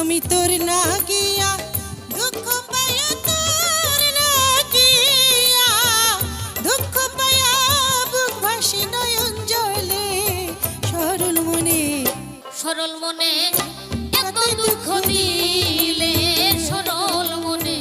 আমি তোর না গিয়া দুঃখ পাইয়া তোর না গিয়া দুঃখ পাইয়া বুক ভাসি নয়ন জলে সরল মনে এত দুঃখ দিলে সরল মনে